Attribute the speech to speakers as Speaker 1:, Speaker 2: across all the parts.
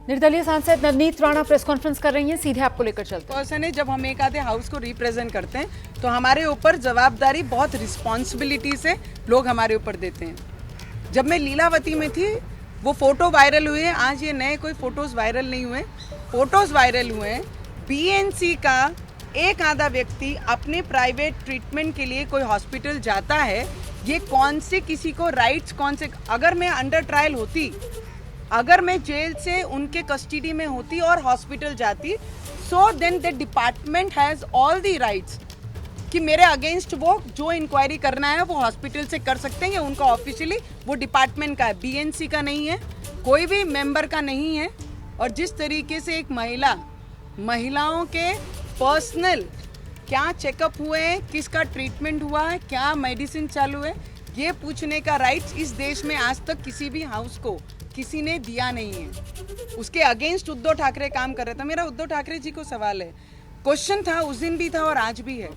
Speaker 1: निर्दलीय सांसद Navneet Rana press conference कर रही हैं, सीधे आपको लेकर चलते हैं।
Speaker 2: पर्सन है, जब हम एक आधे हाउस को रिप्रेजेंट करते हैं तो हमारे ऊपर जवाबदारी बहुत रिस्पॉन्सिबिलिटी से लोग हमारे ऊपर देते हैं। जब मैं लीलावती में थी वो फोटो वायरल हुए हैं, आज ये नए कोई फोटोज वायरल नहीं हुए, फोटोज वायरल हुए हैं। बीएनसी का एक आधा व्यक्ति अपने प्राइवेट ट्रीटमेंट के लिए कोई हॉस्पिटल जाता है, ये कौन से किसी को राइट्स कौन से, अगर मैं अंडर ट्रायल होती, अगर मैं जेल से उनके कस्टडी में होती और हॉस्पिटल जाती, so then the department has all the rights कि मेरे अगेंस्ट वो जो इंक्वायरी करना है वो हॉस्पिटल से कर सकते हैं, या उनका ऑफिशियली वो डिपार्टमेंट का है, बीएनसी का नहीं है, कोई भी मेंबर का नहीं है। और जिस तरीके से एक महिलाओं के पर्सनल क्या चेकअप हुए हैं, किसका ट्रीटमेंट हुआ है, क्या मेडिसिन चालू है, ये पूछने का राइट्स इस देश में आज तक किसी भी हाउस को किसी ने दिया नहीं है। उसके अगेंस्ट उद्धव ठाकरे काम कर रहा था। मेरा उद्धव ठाकरे जी को सवाल है, क्वेश्चन था उस दिन भी था और आज भी है।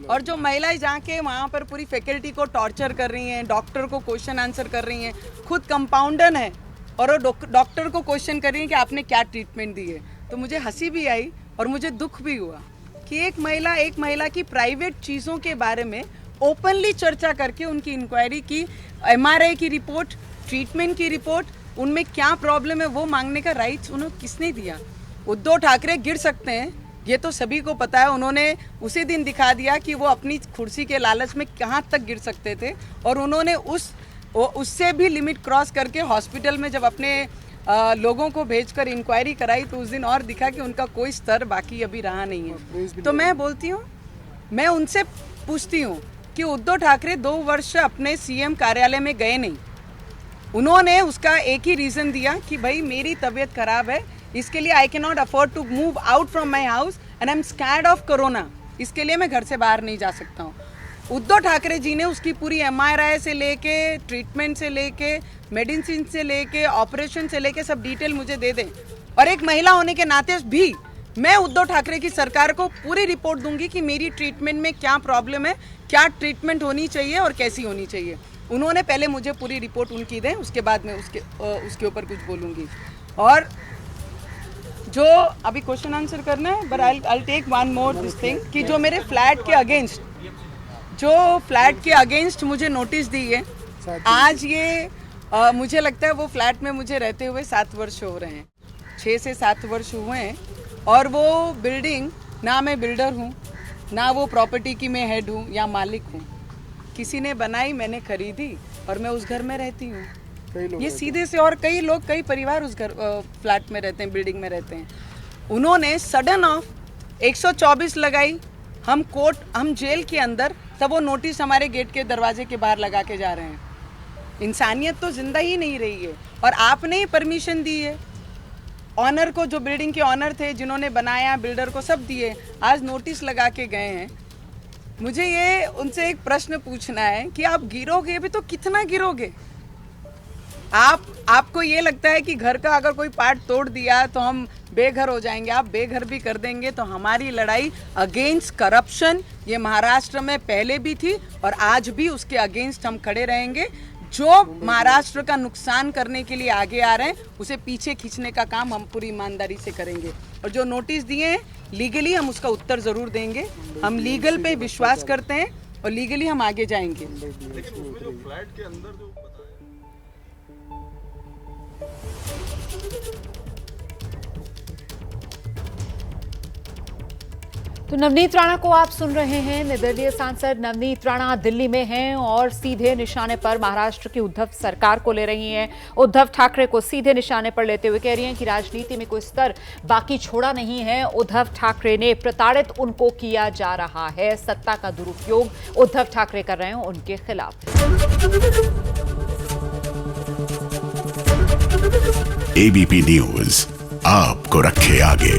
Speaker 2: और जो महिलाएं जाके वहाँ पर पूरी फैकल्टी को टॉर्चर कर रही हैं, डॉक्टर को क्वेश्चन आंसर कर रही हैं, खुद कंपाउंडर है और वो डॉक्टर को क्वेश्चन कर रही हैं कि आपने क्या ट्रीटमेंट दी है, तो मुझे हंसी भी आई और मुझे दुख भी हुआ कि एक महिला की प्राइवेट चीज़ों के बारे में ओपनली चर्चा करके उनकी इंक्वायरी की, एमआरआई की रिपोर्ट, ट्रीटमेंट की रिपोर्ट, उनमें क्या प्रॉब्लम है वो मांगने का राइट्स उन्हें किसने दिया। उद्धव ठाकरे गिर सकते हैं, ये तो सभी को पता है। उन्होंने उसी दिन दिखा दिया कि वो अपनी कुर्सी के लालच में कहाँ तक गिर सकते थे, और उन्होंने उससे भी लिमिट क्रॉस करके हॉस्पिटल में जब अपने लोगों को भेजकर इंक्वायरी कराई तो उस दिन और दिखा कि उनका कोई स्तर बाकी अभी रहा नहीं है। तो मैं बोलती हूँ, मैं उनसे पूछती हूँ कि उद्धव ठाकरे 2 वर्ष अपने सीएम कार्यालय में गए नहीं। उन्होंने उसका एक ही रीज़न दिया कि भाई मेरी तबीयत खराब है, इसके लिए I can not afford to move out from my house and I am scared of corona, इसके लिए मैं घर से बाहर नहीं जा सकता हूँ। उद्धव ठाकरे जी ने उसकी पूरी एमआरआई से लेके, ट्रीटमेंट से लेके, मेडिसिन से लेके, ऑपरेशन से लेके सब डिटेल मुझे दे दें। और एक महिला होने के नाते भी मैं उद्धव ठाकरे की सरकार को पूरी रिपोर्ट दूंगी कि मेरी ट्रीटमेंट में क्या प्रॉब्लम है, क्या ट्रीटमेंट होनी चाहिए और कैसी होनी चाहिए। उन्होंने पहले मुझे पूरी रिपोर्ट उनकी दें, उसके बाद मैं उसके ऊपर कुछ बोलूँगी। और जो अभी क्वेश्चन आंसर करना है, but I take one more this thing कि जो मेरे फ्लैट के अगेंस्ट मुझे नोटिस दी है, आज ये मुझे लगता है वो फ्लैट में मुझे रहते हुए 7 वर्ष हो रहे हैं, 6 से 7 वर्ष हुए हैं। और वो बिल्डिंग, ना मैं बिल्डर हूँ, ना वो प्रॉपर्टी की मैं हेड हूँ या मालिक हूँ, किसी ने बनाई, मैंने खरीदी और मैं उस घर में रहती हूँ। ये सीधे से, और कई परिवार उस घर फ्लैट में रहते हैं, बिल्डिंग में रहते हैं। उन्होंने सडन ऑफ 124 लगाई, हम जेल के अंदर, तब वो नोटिस हमारे गेट के दरवाजे के बाहर लगा के जा रहे हैं। इंसानियत तो जिंदा ही नहीं रही है। और आपने ही परमिशन दी है ऑनर को, जो बिल्डिंग के ऑनर थे, जिन्होंने बनाया, बिल्डर को सब दिए, आज नोटिस लगा के गए हैं। मुझे ये उनसे एक प्रश्न पूछना है कि आप गिरोगे भी तो कितना गिरोगे? आपको ये लगता है कि घर का अगर कोई पार्ट तोड़ दिया तो हम बेघर हो जाएंगे? आप बेघर भी कर देंगे तो हमारी लड़ाई अगेंस्ट करप्शन ये महाराष्ट्र में पहले भी थी और आज भी उसके अगेंस्ट हम खड़े रहेंगे। जो महाराष्ट्र का नुकसान करने के लिए आगे आ रहे हैं उसे पीछे खींचने का काम हम पूरी ईमानदारी से करेंगे। और जो नोटिस दिए हैं लीगली हम उसका उत्तर जरूर देंगे। हम लीगल पे विश्वास करते हैं और लीगली हम आगे जाएंगे।
Speaker 3: फ्लैट के अंदर जो
Speaker 1: तो नवनीत राणा को आप सुन रहे हैं। निर्दलीय सांसद नवनीत राणा दिल्ली में हैं और सीधे निशाने पर महाराष्ट्र की उद्धव सरकार को ले रही हैं। उद्धव ठाकरे को सीधे निशाने पर लेते हुए कह रही हैं कि राजनीति में कोई स्तर बाकी छोड़ा नहीं है। उद्धव ठाकरे ने प्रताड़ित उनको किया जा रहा है, सत्ता का दुरुपयोग उद्धव ठाकरे कर रहे हैं उनके खिलाफ।
Speaker 4: एबीपी न्यूज आपको रखे आगे।